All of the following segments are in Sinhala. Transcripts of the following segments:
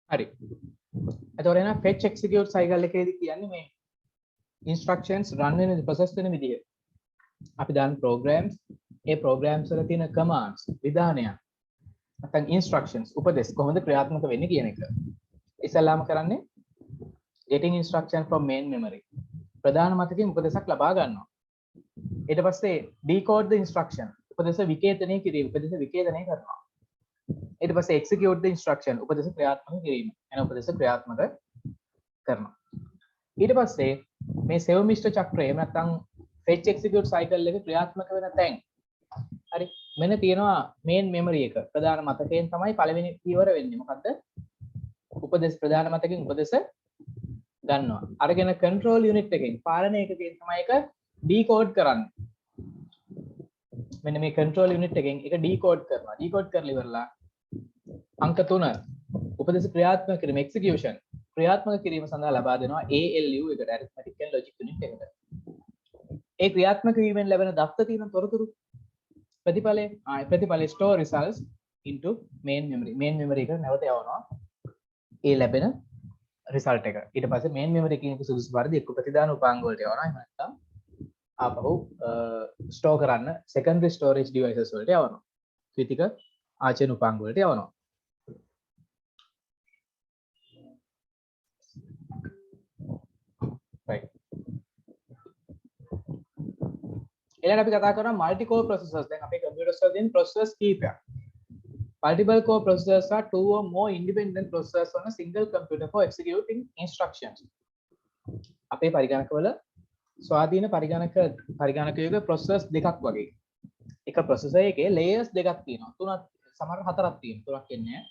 හරි. එතකොට එහෙනම් fetch execute cycle එකේදී කියන්නේ මේ instructions run වෙන process වෙන විදිහ. අපි දාන programs ඒ programs වල තියෙන commands විධානයන් නැත්නම් instructions උපදෙස් කොහොමද ක්‍රියාත්මක වෙන්නේ කියන එක. ඉස්සල්ලාම කරන්නේ getting instruction from main memory. ප්‍රධාන මතකයෙන් උපදේශක් ලබා ගන්නවා. ඊට පස්සේ decode the instruction. උපදේශ විකේතනය කිරීම. උපදේශ විකේතනය කරනවා. ඊට පස්සේ execute the instruction. උපදේශ ක්‍රියාත්මක කිරීම. එන උපදේශ ක්‍රියාත්මක කරනවා. ඊට පස්සේ මේ save මිශ්‍ර චක්‍රය එහෙම නැත්නම් fetch execute cycle එක ක්‍රියාත්මක වෙන තැන්. හරි. මෙන්න තියෙනවා main memory එක. ප්‍රධාන මතකයෙන් තමයි පළවෙනි පියවර වෙන්නේ. මොකද්ද? උපදේශ ප්‍රධාන මතකයෙන් උපදේශ ගන්නවා. අරගෙන control unit එකෙන් පාලන එකකින් තමයි ඒක decode කරන්නේ. මෙන්න මේ control unit එකෙන් ඒක decode කරනවා. decode කරලා ඉවරලා අංක 3 උපදේශ ක්‍රියාත්මක කිරීම execution ක්‍රියාත්මක කිරීම සඳහා ලබා දෙනවා ALU එකට arithmetic and logic unit එකට. ඒ ක්‍රියාත්මක වීමෙන් ලැබෙන දත්ත තියෙන තොරතුරු ප්‍රතිඵලයේ store results into main memory. main memory එකට නැවත යවනවා. ඒ ලැබෙන result එක. ඊට පස්සේ main memory එකේ සුදුසු පරිදි එක්ක ප්‍රතිදාන උපාංග වලට යවනවා. එහෙම නැත්නම් ආපහු store කරන්න secondary storage devices වලට යවනවා. ද්විතීක ආචරණ උපාංග වලට යවනවා. right. ඊළඟට අපි කතා කරනවා multi core processors. දැන් අපේ computers වල තියෙන processors කීපයක්. Multiple core processors are two or more independent processors on a single computer for executing instructions. අපේ පරිගණකවල ස්වාධීන පරිගණකයක processors දෙකක් වගේ. එක processor එකේ layers දෙකක් තියෙනවා. තුනක් සමහර හතරක් තියෙනවා. තුනක් කියන්නේ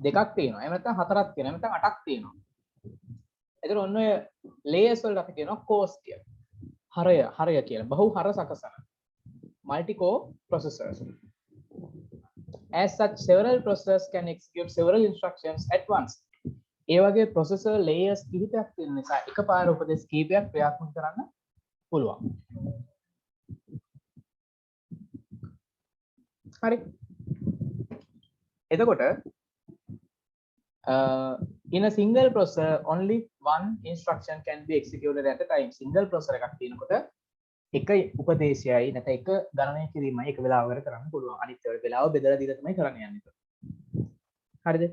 දෙකක් තියෙනවා. එහෙම නැත්නම් හතරක් තියෙනවා. එහෙම නැත්නම් අටක් තියෙනවා. එතකොට ඔන්න ඔය layers වලට අපි කියනවා cores කියලා. හරය කියලා. බහු හර සකසන. Multi core processors. As such, several processors can execute several instructions at once. ඒ වගේ processor layers කිහිපයක් තියෙන නිසා එකපාර උපදෙස් කිහිපයක් ක්‍රියාත්මක කරන්න පුළුවන්. හරි. එතකොට in a single processor only one instruction can be executed at a time. single processor එකක් තියෙනකොට එක උපදේශයයි නැත්නම් එක ගණනය කිරීමයි එක වෙලාවකට කරන්න පුළුවන්. අනිත් වෙලාව බෙදලා දීලා තමයි කරන්න යන්නේ. හරිද?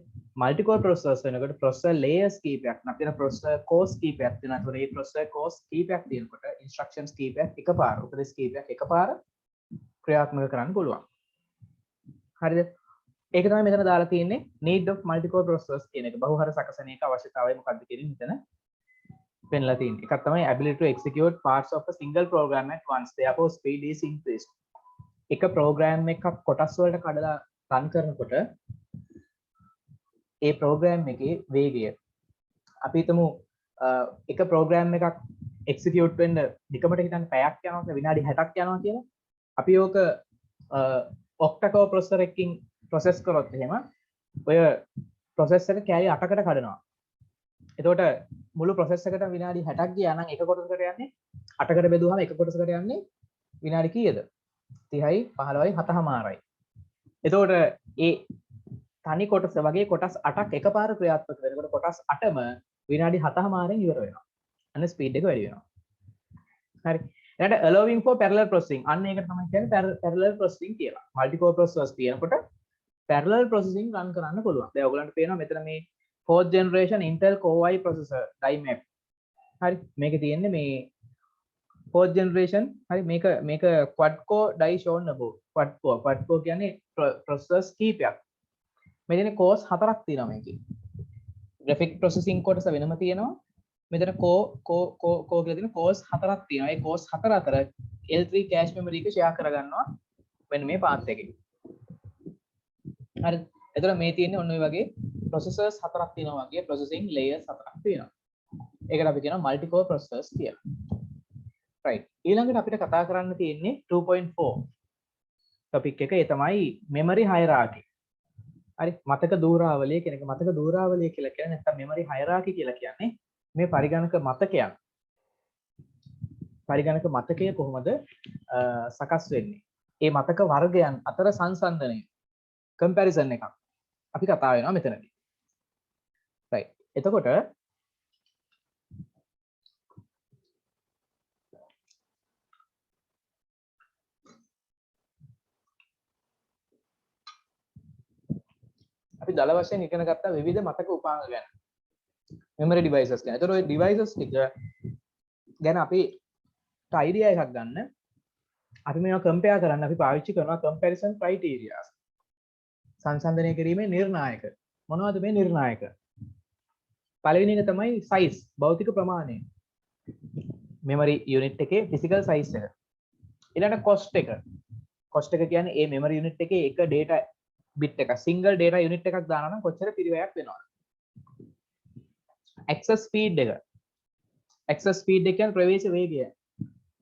multi core processors වෙනකොට processor layers කීපයක් නැත්නම් processor cores කීපයක් තියෙනවා. ඒතකොට මේ processor cores කීපයක් තියෙනකොට instructions කීපයක් එකපාර උපදේශ කීපයක් එකපාර ක්‍රියාත්මක කරන්න පුළුවන්. හරිද? ඒක තමයි මෙතන දාලා තියෙන්නේ need of multi core processors කියන එක. බහුහර සකසනයක අවශ්‍යතාවය මොකක්ද කියන මෙතන පෙන්ලා තියෙන්නේ. එකක් තමයි ability to execute parts of a single program at once. Therefore speed is increased. එක program එකක් කොටස් වලට කඩලා run කරනකොට ඒ program එකේ වේගය අපි හිතමු එක program එකක් execute වෙන්න නිකමට හිතන්න පැයක් යනවා විනාඩි 60ක් යනවා කියලා. අපි ඕක octa core processor එකකින් process කරොත් එහෙම ඔය process එක කෑලි 8කට කඩනවා. එතකොට මුළු process එකට විනාඩි 60ක් ගියා නම් එක කොටසකට යන්නේ 8කට බෙදුවාම එක කොටසකට යන්නේ විනාඩි කීයද? 30යි 15යි 7මාරයි. එතකොට ඒ තනි කොටස වගේ කොටස් 8ක් එකපාර ක්‍රියාත්මක වෙනකොට කොටස් 8ම විනාඩි 7මාරෙන් ඉවර වෙනවා. අන්න ස්පීඩ් එක වැඩි වෙනවා. හරි. ඊට allowing for parallel processing. අන්න ඒකට තමයි කියන්නේ parallel processing කියලා. multi core processors තියෙනකොට parallel processing run කරන්න පුළුවන්. දැන් ඔයගලන්ට පේනවා මෙතන මේ 4th generation Intel Core i processor DiMAP. හරි. මේකේ තියෙන්නේ මේ 4th generation. හරි. මේක quad core die shown above. quad core කියන්නේ processors කීපයක්. මෙතන cores 4ක් තියෙනවා මේකේ. graphic processing කොටස වෙනම තියෙනවා. මෙතන core කියලා තියෙන cores 4ක් තියෙනවා. ඒ cores 4 අතර L3 cache memory එක share කරගන්නවා මෙන්න මේ path එකේ. හරි. එතකොට මේ තියෙන්නේ ඔන්න ඔය වගේ processors 4ක් තියෙනවා වගේ processing layers 4ක් තියෙනවා. ඒකට අපි කියනවා multi core processors කියලා. right. ඊළඟට අපිට කතා කරන්න තියෙන්නේ 2.4 topic එක. ඒ තමයි memory hierarchy. හරි. මතක දූරාවලිය කියන එක. මතක දූරාවලිය කියලා කියන්නේ නැත්නම් memory hierarchy කියලා කියන්නේ මේ පරිගණක මතකයන්. පරිගණක මතකය කොහොමද සකස් වෙන්නේ? ඒ මතක වර්ගයන් අතර සංසන්දනය comparison එකක් අපි කතා වෙනවා මෙතනදී. එතකොට අපි දල වශයෙන් ඉගෙන ගත්තා විවිධ මතක උපාංග ගැන. memory devices ගැන. ඒතර ඔය devices ටික ගැන අපි idea එකක් ගන්න. අපි මේවා compare කරන්න අපි පාවිච්චි කරනවා comparison criteria. සංසන්දනය කිරීමේ නිර්ණායක. මොනවද මේ නිර්ණායක? පළවෙනි එක තමයි size, භෞතික ප්‍රමාණය. memory unit එකේ physical size එක. ඊළඟට cost එක. cost එක කියන්නේ ඒ memory unit එකේ එක data bit එක single data unit එකක් දානවා නම් කොච්චර පිරිවැයක් වෙනවද? access speed එක. access speed එක කියන්නේ ප්‍රවේශ වේගය.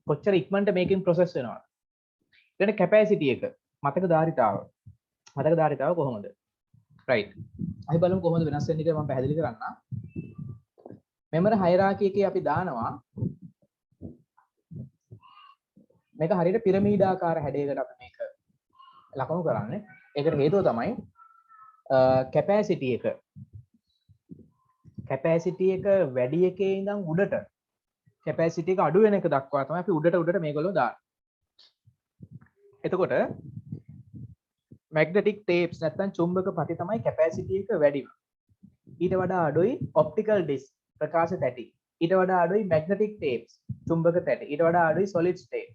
කොච්චර ඉක්මනට මේකෙන් process වෙනවද? ඊළඟ capacity එක. මතක ධාරිතාව. මතක ධාරිතාව කොහොමද? right. අපි බලමු කොහොමද වෙනස් වෙන්නේ කියලා මම පැහැදිලි කරන්නම්. memory hierarchy එකේ අපි දානවා මේක හරියට පිරමීඩාකාර හැඩයකට අපි මේක ලකුණු කරන්නේ. ඒකට හේතුව තමයි capacity එක. capacity එක වැඩි එකේ ඉඳන් උඩට capacity එක අඩු වෙන එක දක්වා තමයි අපි උඩට මේගොල්ලෝ දාන්නේ. එතකොට magnetic tapes නැත්නම් චුම්බක පටි තමයි capacity එක වැඩිම. ඊට වඩා අඩුයි optical disc ප්‍රකාශ තැටි. ඊට වඩා අඩුයි magnetic tapes චුම්බක තැටි. ඊට වඩා අඩුයි solid state.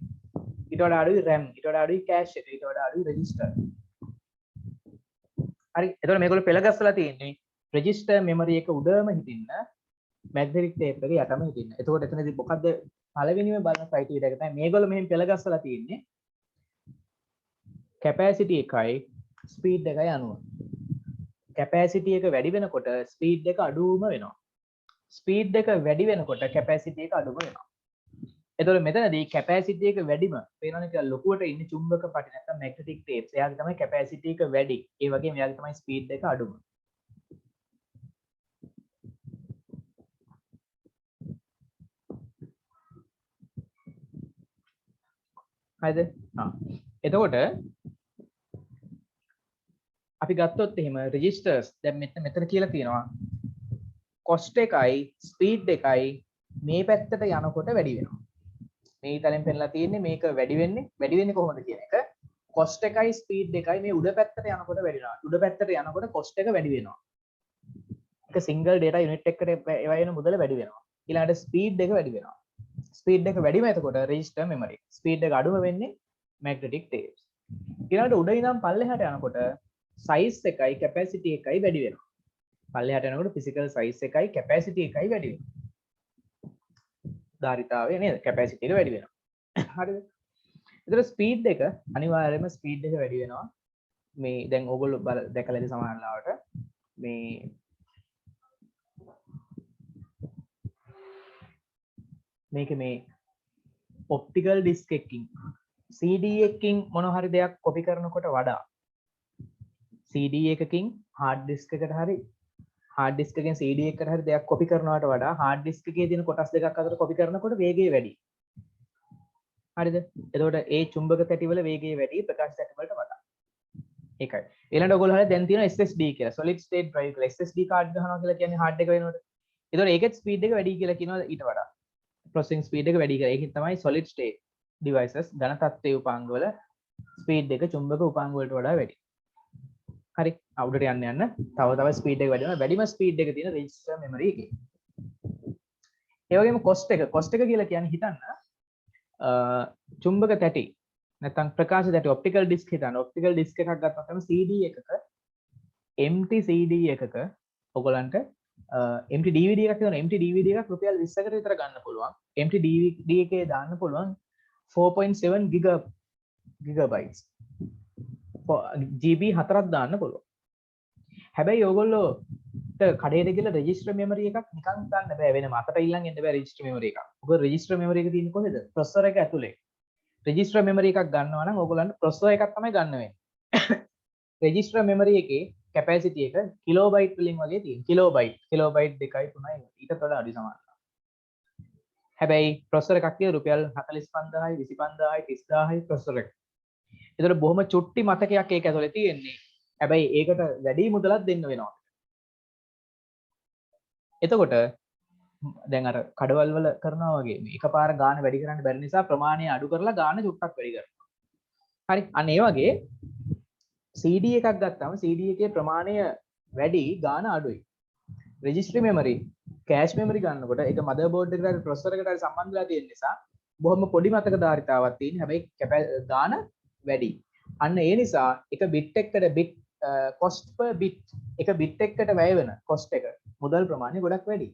ඊට වඩා අඩුයි RAM. ඊට වඩා අඩුයි cache එක. ඊට වඩා අඩුයි register. හරි. එතකොට මේගොල්ලෝ පෙළ ගස්සලා තියෙන්නේ register memory එක උඩම හිටින්න magnetic tape එක යටම හිටින්න. එතකොට එතනදී මොකද්ද පළවෙනිම බලන criteria එක තමයි මේගොල්ලෝ මෙහෙම පෙළ ගස්සලා තියෙන්නේ capacity එකයි speed එකයි අනුව. capacity එක වැඩි වෙනකොට speed එක අඩුම වෙනවා. speed එක වැඩි වෙනකොට capacity එක අඩුම වෙනවා. එතකොට මෙතනදී capacity එක වැඩිම පේනවනේ කියලා ලොකුවට ඉන්නේ චුම්බක පටි නැත්නම් magnetic tapes. එයාගේ තමයි capacity එක වැඩි. ඒ වගේම එයාගේ තමයි speed එක අඩුම. හරිද? එතකොට අපි ගත්තොත් එහෙම registers දැන් මෙතන කියලා තියෙනවා cost එකයි speed එකයි මේ පැත්තට යනකොට වැඩි වෙනවා. මේ ඊතලෙන් පෙන්නලා තියෙන්නේ මේක වැඩි වෙන්නේ කොහොමද කියන එක. cost එකයි speed එකයි මේ උඩ පැත්තට යනකොට වැඩි වෙනවා. උඩ පැත්තට යනකොට cost එක වැඩි වෙනවා. ඒක single data unit එකකට ඒවා වෙන මුදල වැඩි වෙනවා. ඊළඟට speed එක වැඩි වෙනවා. speed එක වැඩිම එතකොට register memory. speed එක අඩුම වෙන්නේ magnetic tapes. ඊළඟට උඩ ඉඳන් පල්ලෙහාට යනකොට size එකයි capacity එකයි වැඩි වෙනවා. පල්ලෙහාට යනකොට physical size එකයි capacity එකයි වැඩි වෙනවා. ධාරිතාවය නේද? capacity එක වැඩි වෙනවා. හරිද? ඒතර speed එක අනිවාර්යයෙන්ම speed එක වැඩි වෙනවා. මේ දැන් ඕගොල්ලෝ දැකලා ඉතින් සමහර ලාවට මේ මේකේ මේ optical disc එකකින් CD එකකින් මොන හරි දෙයක් copy කරනකොට වඩා CD එකකින් hard disk එකට හරි hard disk එකෙන් CD එකකට හරි දෙයක් copy කරනවට වඩා hard disk එකේ තියෙන කොටස් දෙකක් අතර copy කරනකොට වේගය වැඩි. හරිද? එතකොට ඒ චුම්බක තැටි වල වේගය වැඩි ප්‍රකාශ තැටි වලට වඩා. ඒකයි. ඊළඟට ඔයගොල්ලෝ හරිය දැන් තියෙනවා SSD කියලා. solid state drive කියලා. SSD card ගහනවා කියලා කියන්නේ hard එක වෙනකොට. එතකොට ඒකෙත් speed එක වැඩි කියලා කියනවා ඊට වඩා. processing speed එක වැඩි කියලා. ඒකෙන් තමයි solid state devices ඝන තත්ත්වයේ උපාංග වල speed එක චුම්බක උපාංග වලට වඩා වැඩි. හරි. අවුඩට යන්න තව ස්පීඩ් එක වැඩි වෙනවා. වැඩිම ස්පීඩ් එක තියෙන register memory එකේ. ඒ වගේම cost එක කියලා කියන්නේ හිතන්න චුම්බක තැටි නැත්නම් ප්‍රකාශ තැටි optical disc හිතන්න. optical disc එකක් ගත්තොත් CD එකක empty CD එකක ඔයගලන්ට empty DVD එකක් තියෙනවා. empty DVD එකක් රුපියල් 20කට විතර ගන්න පුළුවන්. empty DVD එකේ දාන්න පුළුවන් 4.7 gigabytes. GB 4ක් දාන්න පුළුවන්. හැබැයි ඕගොල්ලෝට කඩේට ගිහලා රෙජිස්ටර් මෙමරි එකක් නිකන් ගන්න බෑ. වෙනම අතට ඊළඟ එන්න බෑ රෙජිස්ටර් මෙමරි එකක්. ඔයගොල්ලෝ රෙජිස්ටර් මෙමරි එක තියෙන්නේ කොහෙද? ප්‍රොසෙසර් එක ඇතුලේ. රෙජිස්ටර් මෙමරි එකක් ගන්නවා නම් ඕගොල්ලන්ට ප්‍රොසෙසර් එකක් තමයි ගන්න වෙන්නේ. රෙජිස්ටර් මෙමරි එකේ කැපැසිටි එක කිලෝබයිට් වලින් වගේ තියෙන. කිලෝබයිට් 2යි 3යි ඊට වඩා අඩු සමානයි. හැබැයි ප්‍රොසෙසර් එකක් තියෙන රුපියල් 45000යි 25000යි 30000යි ප්‍රොසෙසර් එක. ඒතර බොහොම චුට්ටි මතකයක් ඒක ඇතුලේ තියෙන්නේ. හැබැයි ඒකට වැඩි මුදලක් දෙන්න වෙනවා. එතකොට දැන් අර කඩවල් වල කරනවා වගේ මේ එකපාර ගාන වැඩි කරන්න බැරි නිසා ප්‍රමාණය අඩු කරලා ගාන චුට්ටක් වැඩි කරනවා. හරි. අන්න ඒ වගේ CD එකක් ගත්තාම CD එකේ ප්‍රමාණය වැඩි ගාන අඩුයි. රෙජිස්ට්‍රි මෙමරි කෑෂ් මෙමරි ගන්නකොට ඒක මදර් බෝඩ් එකට හරි ප්‍රොසෙසර් එකට හරි සම්බන්ධ වෙලා තියෙන නිසා බොහොම පොඩි මතක ධාරිතාවක් තියෙන හැබැයි ගාන වැඩි. අන්න ඒ නිසා එක බිට් එකකට බිට් cost per bit එක බිට් එකකට වැය වෙන cost එක මුදල් ප්‍රමාණය ගොඩක් වැඩි.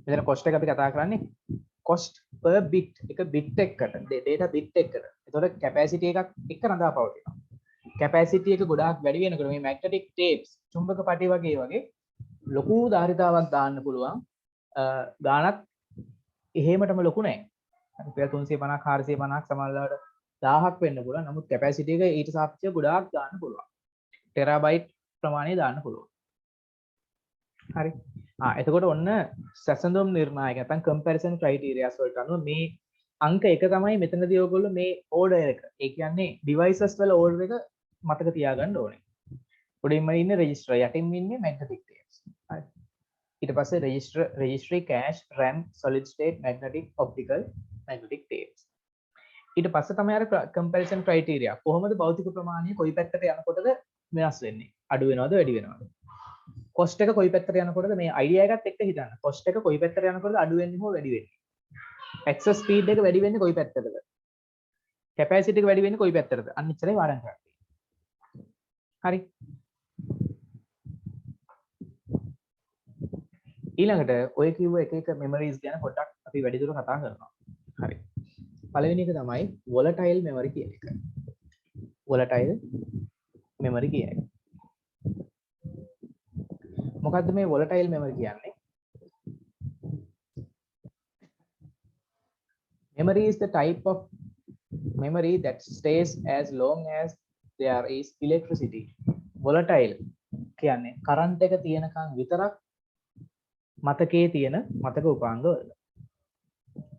මෙතන cost එක අපි කතා කරන්නේ cost per bit එක බිට් එකකට data bit එකකට. ඒතකොට capacity එකක් එක්ක රඳා පවතිනවා. capacity එක ගොඩාක් වැඩි වෙනකොට මේ magnetic tapes චුම්බක පටි වගේ ලොකු ධාරිතාවක් දාන්න පුළුවන්. ගානක් එහෙමටම ලොකු නෑ. රුපියල් 350 450ක් සමහරවිට 1000ක් වෙන්න පුළුවන්. නමුත් capacity එක ඊට සාපේක්ෂව ගොඩාක් දාන්න පුළුවන්. ටෙරාබයිට් ප්‍රමාණය දාන්න පුළුවන්. හරි. එතකොට ඔන්න සැසඳුම් නිර්ණායක නැත්නම් comparison criteria වලට අනුව මේ අංක එක තමයි මෙතනදී ඔයගොල්ලෝ මේ order එක. ඒ කියන්නේ devices වල order එක මතක තියාගන්න ඕනේ. උඩින්ම ඉන්නේ register, යටින් ඉන්නේ magnetic tapes. හරි. ඊට පස්සේ registry cache RAM solid state magnetic optical magnetic tapes. ඊට පස්සේ තමයි අර comparison criteria. කොහොමද භෞතික ප්‍රමාණය කොයි පැත්තට යනකොටද වෙනස් වෙන්නේ? අඩු වෙනවද වැඩි වෙනවද? cost එක කොයි පැත්තට යනකොටද මේ idea එකත් එක්ක හිතන්න. cost එක කොයි පැත්තට යනකොටද අඩු වෙන්නේ හෝ වැඩි වෙන්නේ? access speed එක වැඩි වෙන්නේ කොයි පැත්තටද? capacity එක වැඩි වෙන්නේ කොයි පැත්තටද? අන්න ඉච්චරයි වාරම් කරන්නේ. හරි. ඊළඟට ඔය කිව්ව එක memories ගැන පොඩ්ඩක් අපි වැඩිදුර කතා කරනවා. හරි. පළවෙනි එක තමයි volatile memory කියන එක. volatile memory කියන එක. මොකද්ද මේ volatile memory කියන්නේ? Memory is the type of memory that stays as long as there is electricity. Volatile කියන්නේ කරන්ට් එක තියෙනකන් විතරක් මතකයේ තියෙන මතක උපාංග වල.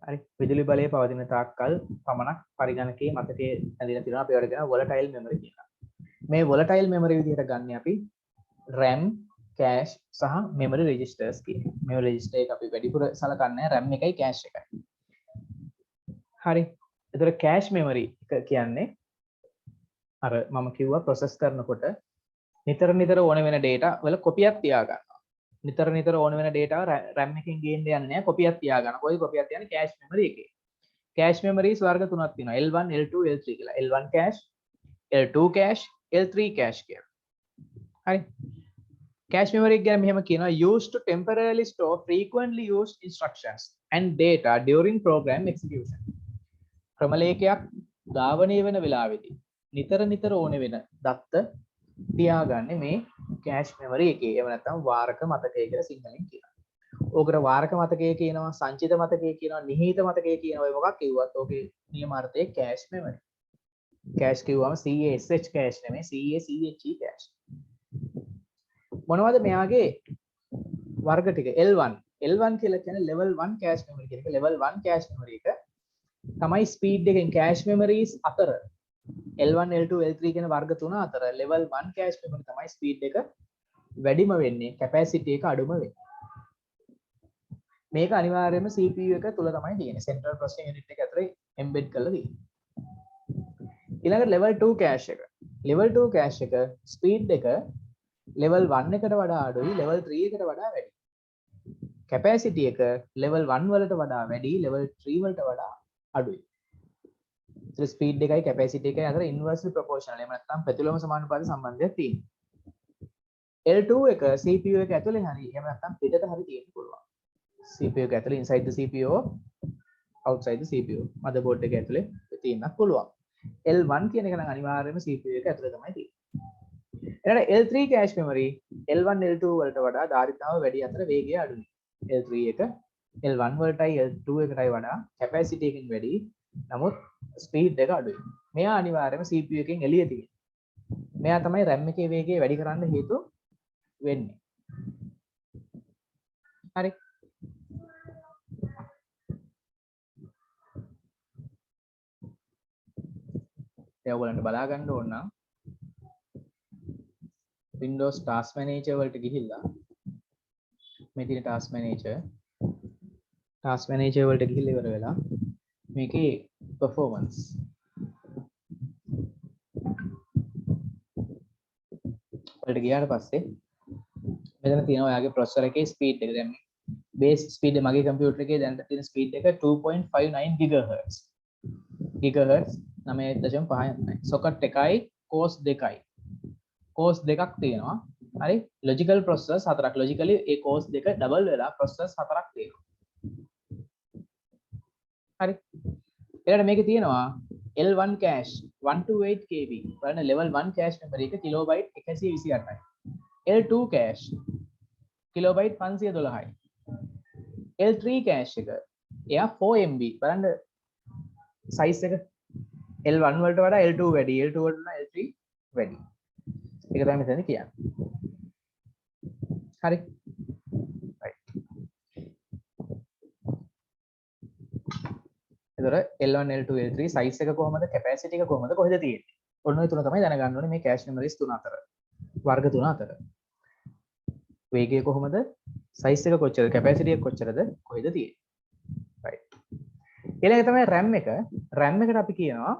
හරි. විදුලි බලය පවතින තාක්කල් පමණක් පරිගණකයේ මතකයේ ඇඳිලා තියෙනවා. අපි ඒවට කියනවා volatile memory කියලා. මේ volatile memory විදිහට ගන්න අපි RAM, cache සහ memory registers කියන්නේ. memory register එක අපි වැඩිපුර සලකන්නේ RAM එකයි cache එකයි. හරි. ඒතර cache memory එක කියන්නේ අර මම කිව්වා process කරනකොට නිතර ඕන වෙන data වල කොපියක් තියා ගන්නවා. නිතර ඕන වෙන data RAM එකෙන් ගේන්න යන්නේ නැහැ, කොපියක් තියා ගන්න. කොයි කොපියක් තියන්නේ cache memory එකේ. cache memories වර්ග තුනක් තියෙනවා. L1, L2, L3 කියලා. L1 cache, L2 cache, L3 cache කියලා. හරි. cache memory එක ගැන මෙහෙම කියනවා used to temporarily store frequently used instructions and data during program execution. ක්‍රමලේඛයක් ධාවනය වෙන වෙලාවෙදී නිතර ඕන වෙන දත්ත තියාගන්නේ මේ cache memory එකේ. එහෙම නැත්නම් වාරක මතකය කියලා සිංහලෙන් කියනවා. ඕකට වාරක මතකය කියනවා, සංචිත මතකය කියනවා, නිහිත මතකය කියනවා. ඔය මොකක් කිව්වත් ඕකේ නියමාර්ථය cache memory. cache කිව්වම CASH cache නෙමෙයි CACHE cache. මොනවද මෙයාගේ වර්ග ටික? L1 කියලා කියන්නේ level 1 cache memory කියන එක. level 1 cache memory එක තමයි speed එකෙන් cache memories අතර L1, L2, L3 කියන වර්ග තුන අතර level 1 cache memory තමයි speed එක වැඩිම වෙන්නේ, capacity එක අඩුම වෙන්නේ. මේක අනිවාර්යයෙන්ම CPU එක තුල තමයි තියෙන්නේ. central processing unit එක ඇතුලේ embed කරලා තියෙන්නේ. ඊළඟට level 2 cache එක. level 2 cache එක speed එක level 1 එකට වඩා අඩුයි, level 3 එකට වඩා වැඩි. capacity එක level 1 වලට වඩා වැඩි, level 3 වලට වඩා අඩුයි. ඒ ස්පීඩ් එකයි කැපැසිටි එකයි අතර ඉන්වර්ස්ලි ප්‍රොපෝෂනල්. එහෙම නැත්නම් ප්‍රතිලෝම සමානුපාත සම්බන්ධයක් තියෙනවා. L2 එක CPU එක ඇතුලේ හරි එහෙම නැත්නම් පිටත හරි තියෙන්න පුළුවන්. CPU එක ඇතුලේ inside the CPU outside the CPU motherboard එක ඇතුලේ තියෙන්නත් පුළුවන්. L1 කියන එක නම් අනිවාර්යයෙන්ම CPU එක ඇතුලේ තමයි තියෙන්නේ. ඊළඟට L3 cache memory L1 L2 වලට වඩා ධාරිතාව වැඩි අතර වේගය අඩුයි. L3 එක L1 වලටයි L2 එකටයි වඩා capacity එකකින් වැඩි. නමුත් ස්පීඩ් එක අඩුයි. මෙයා අනිවාර්යයෙන්ම CPU එකෙන් එළිය තියෙනවා. මෙයා තමයි RAM එකේ වේගය වැඩි කරන්න හේතු වෙන්නේ. හරි. දැන් ඔයගලන්ට බලා ගන්න ඕන නම් Windows Task Manager වලට ගිහිල්ලා මේ තියෙන task manager වලට ගිහිල්ලා ඉවර වෙලා මේකේ performance වලට ගියාට පස්සේ මෙතන තියෙනවා ඔයාගේ processor එකේ speed එක. දැන් base speed එක මගේ computer එකේ දැන් තියෙන speed එක 2.59 GHz. GHz 9.5යි. socket එකයි cores දෙකයි. cores දෙකක් තියෙනවා. හරි logical processors හතරක්. logically ඒ cores දෙක double වෙලා processors හතරක් තියෙනවා. හරි ඊළඟට මේකේ තියෙනවා L1 cache 128 KB බලන්න level 1 cache memory එක kilobyte 128යි. L2 cache kilobyte 512යි. L3 cache එක එයා 4 MB බලන්න size එක L1 වලට වඩා L2 වැඩි. L2 වලට වඩා L3 වැඩි. ඒක තමයි මෙතන කියන්නේ. හරි L1 L2 L3 size එක කොහමද capacity එක කොහමද කොහෙද තියෙන්නේ ඔන්න ඔය තුන තමයි දැනගන්න ඕනේ මේ cache memories තුන අතර වර්ග තුන අතර වේගය කොහමද size එක කොච්චරද capacity එක කොච්චරද කොහෙද තියෙන්නේ right ඊළඟ තමයි RAM එක RAM එකට අපි කියනවා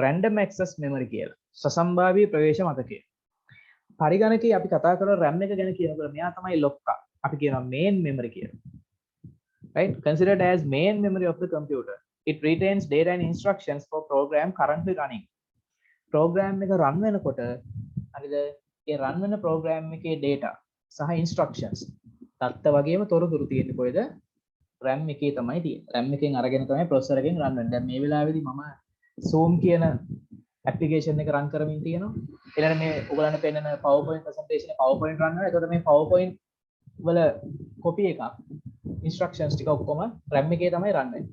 random access memory කියලා සසම්භාවී ප්‍රවේශ මතකය පරිගණකයේ අපි කතා කරන RAM එක ගැන කියනකොට මෙයා තමයි ලොක්කා අපි කියනවා main memory කියලා right considered as main memory of the computer it retains data and instructions for program currently running program එක run වෙනකොට හරිද ඒ run වෙන program එකේ data සහ instructions තත්ත වගේම තොරතුරු තියෙන්නේ කොහෙද RAM එකේ තමයි තියෙන්නේ RAM එකෙන් අරගෙන තමයි processor එකෙන් run වෙන්නේ දැන් මේ වෙලාවේදී මම zoom කියන application එක run කරමින් තියෙනවා ඊළඟට මේ ඔයගලන්ට පෙන්නන PowerPoint presentation එක PowerPoint run වෙනවා එතකොට මේ PowerPoint වල copy එකක් instructions ටික ඔක්කොම RAM එකේ තමයි run වෙන්නේ.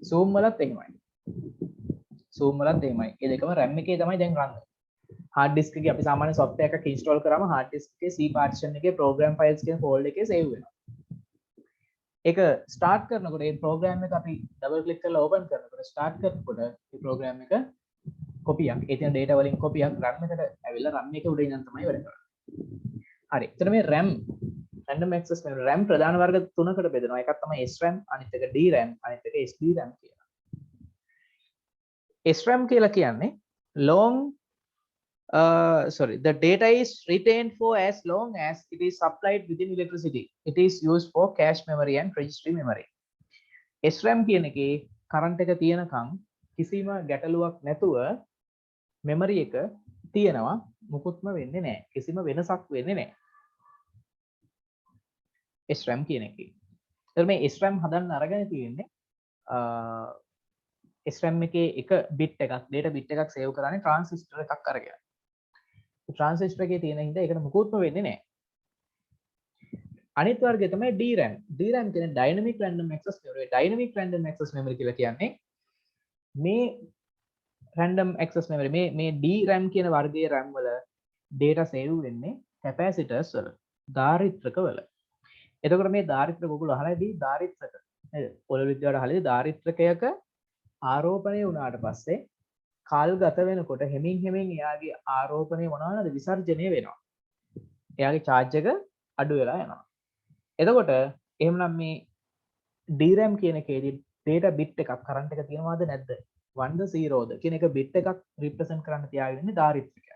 Zoom වලත් එහෙමයි. Zoom වලත් එහෙමයි. ඒ දෙකම RAM එකේ තමයි දැන් run වෙන්නේ. hard disk එකේ අපි සාමාන්‍ය software එකක් install කරාම hard disk එකේ C partition එකේ program files කියන folder එකේ save වෙනවා. ඒක start කරනකොට මේ program එක අපි double click කරලා open කරනකොට start කරනකොට මේ program එක copy එකක් ඒ තියෙන data වලින් copy එකක් RAM එකට ඇවිල්ලා RAM එකේ උඩ ඉඳන් තමයි වැඩ කරන්නේ. හරි. එතන මේ RAM random access memory RAM ප්‍රධාන වර්ග තුනකට බෙදෙනවා. එකක් තමයි SRAM, අනිත් එක DRAM, අනිත් එක SDRAM කියලා. SRAM කියලා කියන්නේ the data is retained for as long as it is supplied within electricity. It is used for cache memory and registry memory. SRAM කියන එකේ current එක තියෙනකම් කිසිම ගැටලුවක් නැතුව memory එක තියෙනවා මුකුත්ම වෙන්නේ නැහැ. කිසිම වෙනසක් වෙන්නේ නැහැ. SRAM කියන එකේ. එතකොට මේ SRAM හදන්න අරගෙන තියෙන්නේ SRAM එකේ එක bit එකක් data bit එකක් save කරන්නේ transistor එකක් අරගෙන. ඒ transistor එකේ තියෙන හින්දා ඒකට මුකුත්ම වෙන්නේ නැහැ. අනිත් වර්ගය තමයි DRAM. DRAM කියන්නේ dynamic random access memory. Dynamic random access memory කියලා කියන්නේ මේ random access memory මේ DRAM කියන වර්ගයේ RAM වල data save වෙන්නේ capacitors වල, ධාරිත්‍රක වල. එතකොට මේ ධාරිත්‍රක ඔයගොල්ලෝ අහලාදී ධාරිත්‍රක නේද? පොළොව විද්‍යාවට අහලාදී ධාරිත්‍රකයක ආරෝපණය වුණාට පස්සේ කාල් ගත වෙනකොට හැමින් එයාගේ ආරෝපණය මොනවාද විසර්ජනය වෙනවා. එයාගේ charge එක අඩු වෙලා යනවා. එතකොට එහෙමනම් මේ DRAM කියන එකේදී data bit එකක් current එක තියෙනවද නැද්ද? 1ද 0ද කියන එක bit එකක් represent කරන්න තියාගෙන ඉන්නේ ධාරිත්‍රකය.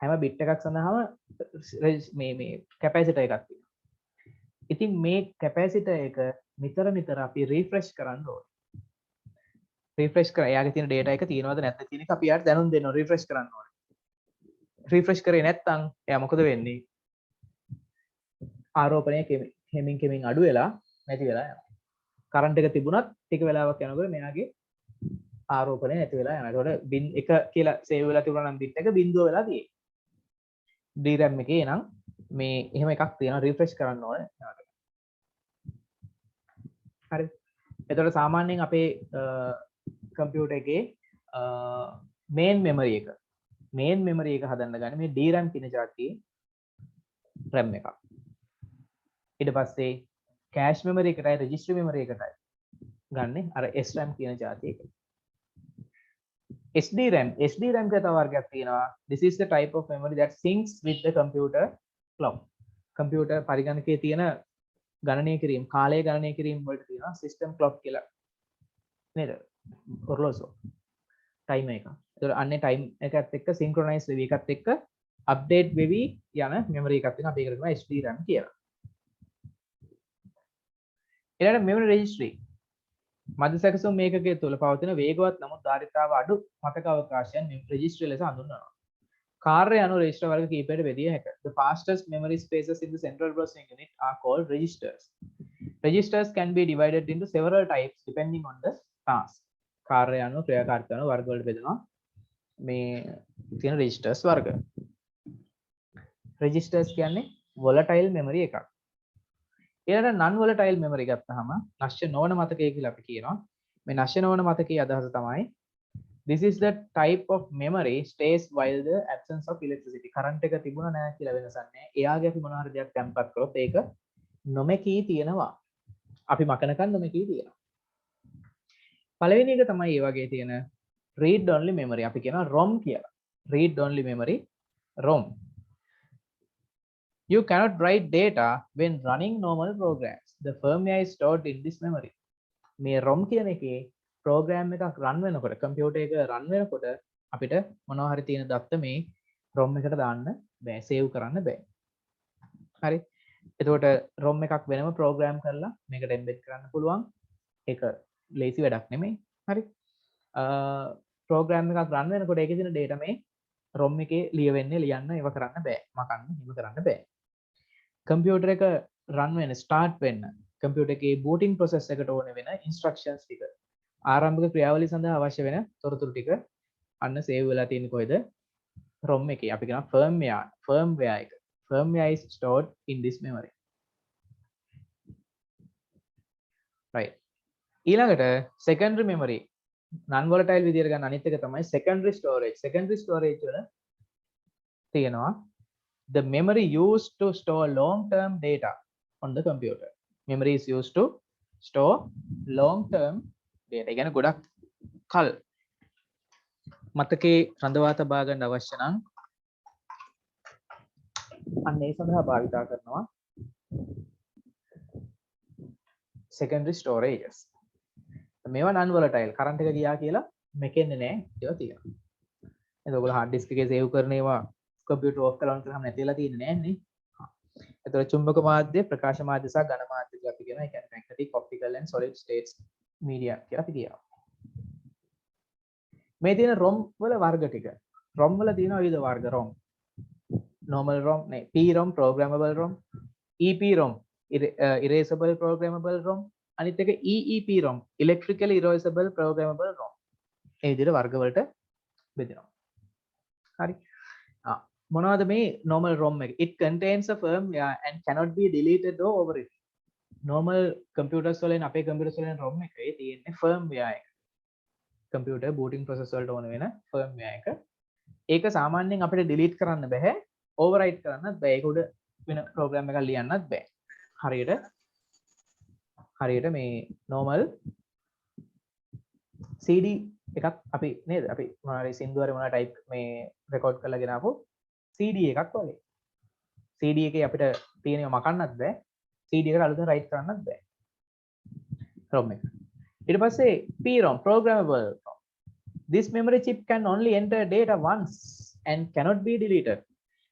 හැම bit එකක් සඳහාම මේ capacitor එකක් තියෙනවා. ඉතින් මේ කැපැසිටර් එක නිතර අපි රිෆ්‍රෙෂ් කරන්න ඕනේ. රිෆ්‍රෙෂ් කරලා එයාගේ තියෙන data එක තියෙනවද නැද්ද කියන එක අපි යාට දැනුම් දෙන්න ඕනේ රිෆ්‍රෙෂ් කරන්න ඕනේ. රිෆ්‍රෙෂ් කරේ නැත්නම් එයා මොකද වෙන්නේ? ආරෝපණය කෙමින් අඩු වෙලා නැති වෙලා යනවා. කරන්ට් එක තිබුණත් ටික වෙලාවක් යනකොට මෙයාගේ ආරෝපණය නැති වෙලා යනවා. ඒකට bin 1 කියලා සේව් වෙලා තිබුණා නම් bit එක 0 වෙලා තියෙන්නේ. DRAM එකේ නම් මේ එහෙම එකක් තියෙනවා රිෆ්‍රෙෂ් කරන්න ඕනේ. හරි. එතකොට සාමාන්‍යයෙන් අපේ කම්පියුටර් එකේ main memory එක හදන්න ගන්න මේ DRAM කියන જાතියේ RAM එකක්. ඊට පස්සේ cache memory එකටයි registry memory එකටයි ගන්න අර SRAM කියන જાතිය එක. SDRAM කියලා තව වර්ගයක් තියෙනවා. This is the type of memory that syncs with the computer clock. Computer පරිගණකයේ තියෙන ගණනය කිරීම කාලය ගණනය කිරීම වලට තියෙනවා සිස්ටම් ක්ලොක් කියලා නේද? ඔරලෝසුව ටයිමර් එක. ඒතර අන්නේ ටයිම් එකත් එක්ක සින්ක්‍රොනයිස් වෙවි එකත් එක්ක අප්ඩේට් වෙවි යන මෙමරි එකක් තියෙනවා. අපි ඒකට කියනවා HDRAM කියලා. ඊළඟට මෙමරි රෙජිස්ට්‍රි. මධ්‍ය සැකසුම් මේකකයේ තුල පවතින වේගවත් නමුත් ධාරිතාව අඩු මතක අවකාශයන් රෙජිස්ට්‍රි ලෙස හඳුන්වනවා. කාර්ය අනුව රෙජිස්ටර් වර්ග කිහිපයකට බෙදිය හැකිය. The fastest memory spaces in the central processing unit are called registers. Registers can be divided into several types depending on the task. කාර්ය අනුව ක්‍රියාකාරීත්වය අනුව වර්ග වලට බෙදෙනවා මේ තියෙන registers වර්ග. registers කියන්නේ volatile memory එකක්. ඊළඟට non volatile memory ගත්තාම නැශ්‍ය නොවන මතකය කියලා අපි කියනවා. මේ නැශ්‍ය නොවන මතකයේ අදහස තමයි this is the type of memory stays while the absence of electricity. current එක තිබුණා නැහැ කියලා වෙනසක් නැහැ. එයාගේ අපි මොනවා හරි දෙයක් තැම්පත් කරොත් ඒක නොමැකී තියෙනවා. අපි මකනකන් නොමැකී තියෙනවා. පළවෙනි එක තමයි මේ වගේ තියෙන read only memory. අපි කියනවා ROM කියලා. read only memory ROM. You cannot write data when running normal programs. The firmware is stored in this memory. මේ ROM කියන එකේ ප්‍රෝග්‍රෑම් එකක් රන් වෙනකොට කම්පියුටර් එක රන් වෙනකොට අපිට මොනවා හරි තියෙන දත්ත මේ ROM එකට දාන්න බෑ, සේව් කරන්න බෑ. හරි. එතකොට ROM එකක් වෙනම ප්‍රෝග්‍රෑම් කරලා මේකට එම්බෙඩ් කරන්න පුළුවන්. ඒක ලේසි වැඩක් නෙමෙයි. හරි. ප්‍රෝග්‍රෑම් එකක් රන් වෙනකොට ඒකේ තියෙන data මේ ROM එකේ ලියවෙන්නේ ලියන්න ඒව කරන්න බෑ. මකන්න හිම කරන්න බෑ. කම්පියුටර් එක රන් වෙන ස්ටාර්ට් වෙන්න කම්පියුටර් එකේ බූටින් ප්‍රොසෙස් එකට ඕන වෙන ඉන්ස්ට්‍රක්ෂන්ස් ටික ආරම්භක ක්‍රියාවලිය සඳහා අවශ්‍ය වෙන තොරතුරු ටික අන්න සේව් වෙලා තියෙන්නේ කොහෙද? ROM එකේ. අපි කියනවා firmware එක. firmware is stored in this memory. right. ඊළඟට secondary memory non volatile විදියට ගන්න අනිත් එක තමයි secondary storage. secondary storage වල තියෙනවා the memory used to store long term data on the computer. memory is used to store long term data. කියන්නේ ගොඩක් කල් මතකේ රඳවා තබා ගන්න අවශ්‍ය නම් අන්න ඒ සඳහා භාවිතා කරනවා secondary storages. මේවා non volatile. current එක ගියා කියලා මෙකෙන්නේ නැහැ. ඒවා තියෙනවා. එතකොට ඔයගොල්ලෝ hard disk එකේ save කරන ඒවා computer off කරලා කරාම නැතිලා තියෙන්නේ නැහැ නේ. එතකොට චුම්බක මාධ්‍ය, ප්‍රකාශ මාධ්‍ය සහ ඝන මාධ්‍ය කියලා අපි කියනවා. ඒ කියන්නේ magnetic, optical and solid states media කියලා අපි කියනවා. මේ තියෙන ROM වල වර්ග ටික. ROM වල තියෙනවා විවිධ වර්ග ROM. normal ROM, PROM, programmable ROM, EPROM, erasable programmable ROM, අනිත් එක EEPROM, electrically erasable programmable ROM. මේ විදිහට වර්ග වලට බෙදෙනවා. හරි. මොනවද මේ normal ROM එක? It contains a firmware and cannot be deleted or overwritten. normal computers වලින් අපේ computers වලින් ROM එකේ තියෙන්නේ firmware එක. computer booting process වලට ඕන වෙන firmware එක. ඒක සාමාන්‍යයෙන් අපිට delete කරන්න බෑ, overwrite කරන්නත් බෑ. ඒක උඩ වෙන program එකක් ලියන්නත් බෑ. හරියට මේ normal CD එකක් අපි නේද? අපි මොනවාරි සින්දුවරේ මොනවා type මේ record කරලා ගෙනාවෝ CD එකක් වගේ. CD එකේ අපිට තියෙනව මකන්නත් බෑ. CD එකට අලුතෙන් write කරන්නත් බෑ. ROM එක. ඊට පස්සේ PROM, programmable ROM. This memory chip can only enter data once and cannot be deleted.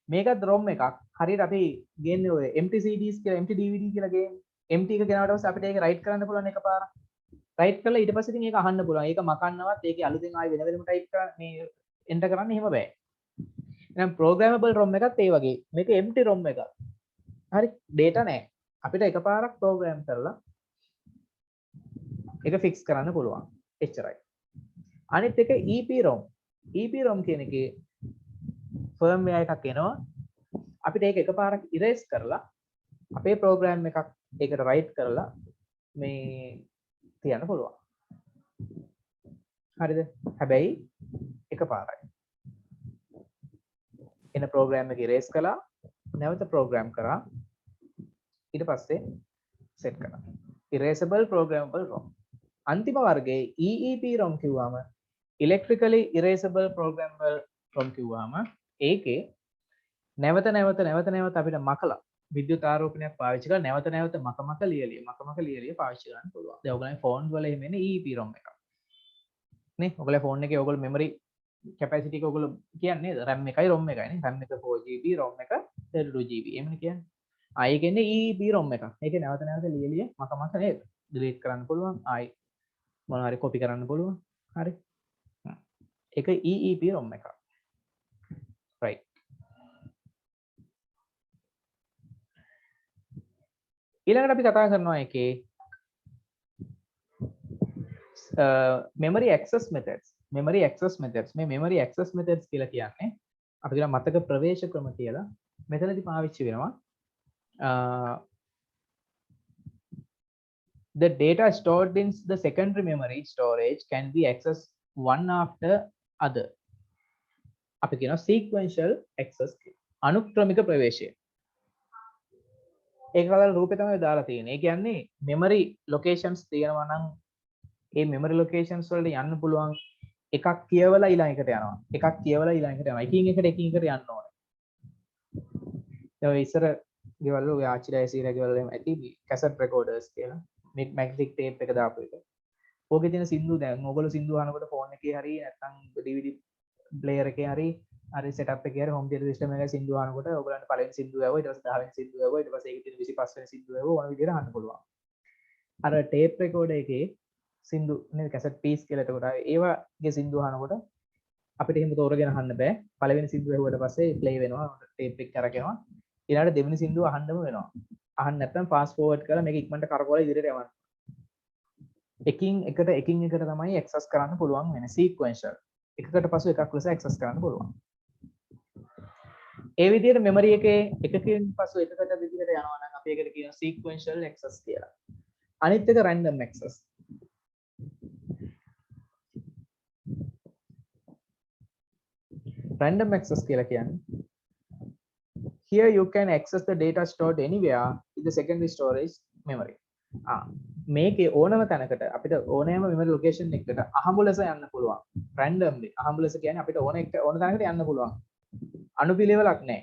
මේකත් ROM එකක්. හරියට අපි ගේන්නේ ඔය empty CDs කියලා, empty DVD කියලා ගේන්නේ. empty එක ගෙනාවට පස්සේ අපිට ඒක write කරන්න පුළුවන් එකපාරක්. write කරලා ඊට පස්සේ ඉතින් ඒක අහන්න පුළුවන්. ඒක මකන්නවත් ඒකේ අලුතෙන් ආයෙ වෙන වෙනම type කරන්න මේ enter කරන්න එහෙම බෑ. එහෙනම් programmable ROM එකත් ඒ වගේ. මේක empty ROM එකක්. හරි data නැහැ. අපිට එකපාරක් program කරලා ඒක fix කරන්න පුළුවන්. එච්චරයි. අනිත් එක EPROM. EPROM කියන එකේ firmware එකක් එනවා. අපිට ඒක එකපාරක් erase කරලා අපේ program එකක් ඒකට write කරලා මේ තියන්න පුළුවන්. හරිද? හැබැයි එකපාරයි. එන program එක erase කළා, නැවත program කරා, ඊට පස්සේ set කරා. erasable programmable ROM. අන්තිම වර්ගයේ EEPROM කිව්වම electrically erasable programmable ROM කිව්වම ඒකේ නැවත අපිට මකලා විද්‍යුත් ආරෝපණයක් පාවිච්චි කරලා නැවත නැවත මකමක ලියලිය පාවිච්චි කරන්න පුළුවන්. දැන් ඔයගොල්ලන්ගේ ෆෝන් වල එහෙම එන්නේ EEPROM එකක්. නේ ඔයගොල්ලෝ ෆෝන් එකේ ඔයගොල්ලෝ මෙමරි කැපැසිටි එක ඔයගොල්ලෝ කියන්නේ නේද? RAM එකයි ROM එකයි නේ. RAM එක 4GB, ROM එක 32GB. එහෙමනේ කියන්නේ. ආයෙ කියන්නේ EEPROM එකක්. ඒකේ නැවත නැවත ලියලිය මකමක නේද? delete කරන්න පුළුවන්. ආයෙ මොනවා හරි copy කරන්න පුළුවන්. හරි. ඒක EEPROM එකක්. right. ඊළඟට අපි කතා කරනවා එකේ memory access methods. memory access methods. මේ memory access methods කියලා කියන්නේ අපි කියන මතක ප්‍රවේශ ක්‍රම කියලා. මෙතනදී පාවිච්චි වෙනවා. The data stored in the secondary memory storage can be accessed one after other. අපි කියනවා sequential access කියලා. අනුක්‍රමික ප්‍රවේශය. ඒක කලර රූපේ තමයි දාලා තියෙන්නේ. ඒ කියන්නේ memory locations තියෙනවා නම් ඒ memory locations වලට යන්න පුළුවන් එකක් කියවලා ඊළඟට යනවා. එකක් කියවලා ඊළඟට යනවා. එකින් එකට යන්න ඕනේ. ඒ ඉස්සර ගෙවල් ඔය ආච්චිලා ඇසීලා ගෙවල් එහෙම ඇති cassette recorders කියලා. magnetic tape එක දාපු එක. ඕකේ තියෙන සින්දු දැන් ඕගොල්ලෝ සින්දු අහනකොට phone එකේ හරි නැත්නම් DVD player එකේ හරි setup එකේ හරි home theater system එකේ සින්දු අහනකොට ඔයගොල්ලන්ට පළවෙනි සින්දුව ඇහුවා ඊට පස්සේ 10 වෙනි සින්දුව ඇහුවා ඊට පස්සේ ඒකේ තියෙන 25 වෙනි සින්දුව ඇහුවා ඕන විදිහට අහන්න පුළුවන්. අර tape recorder එකේ සින්දු නේද cassette piece කියලා එතකොට ඒවාගේ සින්දු අහනකොට අපිට එහෙම තෝරගෙන අහන්න බෑ. පළවෙනි සින්දුව ඇහුවට පස්සේ play වෙනවා tape එක කරගෙනවා. ඊළඟට දෙවෙනි සින්දුව අහන්නම වෙනවා. අහන්න නැත්නම් fast forward කරලා මේක ඉක්මනට කරකවලා ඉදිරියට යවන්න. එකින් එකට තමයි access කරන්න පුළුවන් වෙන sequential. එකකට පසු එකක් ලෙස access කරන්න පුළුවන්. ඒ විදිහට memory එකේ එකකින් පසු එකකට විදිහට යනවා නම් අපි ඒකට කියනවා sequential access කියලා. අනිත් එක random access. random access කියලා කියන්නේ here you can access the data stored anywhere in the secondary storage memory. මේකේ ඕනම තැනකට අපිට ඕනෑම memory location එකකට අහඹු ලෙස යන්න පුළුවන්. randomly අහඹු ලෙස කියන්නේ අපිට ඕන තැනකට යන්න පුළුවන්. අනුපිළිවෙලක් නැහැ.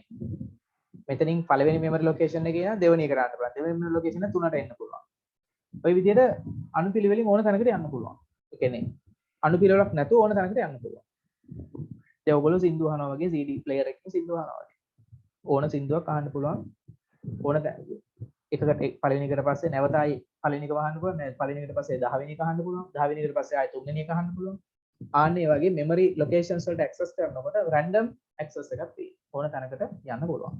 මෙතනින් පළවෙනි memory location එකේ ඉඳන් දෙවෙනි එකට යන්න පුළුවන්. දෙවෙනි memory location එක තුනට එන්න පුළුවන්. ওই විදිහට අනුපිළිවෙලින් ඕන තැනකට යන්න පුළුවන්. ඒ කියන්නේ අනුපිළිවෙලක් නැතුව ඕන තැනකට යන්න පුළුවන්. දැන් ඔයගොල්ලෝ සින්දු අහනවා වගේ CD player එකකින් සින්දු අහනවා වගේ. ඕන සින්දුවක් අහන්න පුළුවන්. ඕන එකකට පළවෙනි එකට පස්සේ නැවත ආයි පළවෙනි එක වහන්න පුළුවන්. පළවෙනි එකට පස්සේ 10 වෙනි එක අහන්න පුළුවන්. 10 වෙනි එකට පස්සේ ආයි 3 වෙනි එක අහන්න පුළුවන්. ආන්න ඒ වගේ memory locations වලට access කරනකොට random access එකක් තියෙනවා. ඕන තැනකට යන්න පුළුවන්.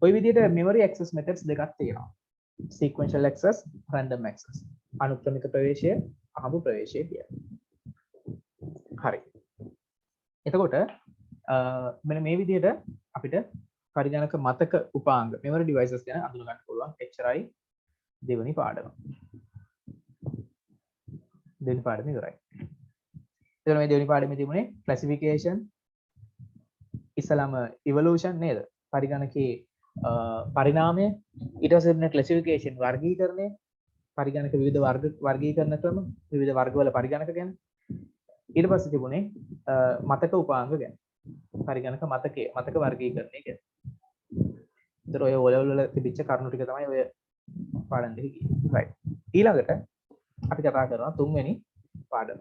ওই විදිහට memory access methods දෙකක් තියෙනවා. sequential access, random access. අනුක්‍රමික ප්‍රවේශය, අහඹු ප්‍රවේශය කියලා. හරි. එතකොට මෙන්න මේ විදිහට අපිට පරිගණක මතක උපාංග memory devices ගැන අඳුන ගන්න පුළුවන්. එච්චරයි දෙවෙනි පාඩම. දෙවෙනි පාඩම ඉවරයි. එතකොට මේ දෙවෙනි පාඩමේ තිබුණේ classification, ඉස්සලම evolution නේද? පරිගණකයේ පරිණාමය, ඊට පස්සේ තිබුණේ classification වර්ගීකරණය, පරිගණක විවිධ වර්ගීකරණ ක්‍රම, විවිධ වර්ගවල පරිගණක ගැන. ඊට පස්සේ තිබුණේ මතක උපාංග ගැන. පරිගණක මතක වර්ගීකරණය ගැන. ඒතර ඔය O-level වල තිබිච්ච කරුණු ටික තමයි ඔය පාඩම් දෙකේ. right. ඊළඟට අපි කතා කරනවා තුන්වෙනි පාඩම.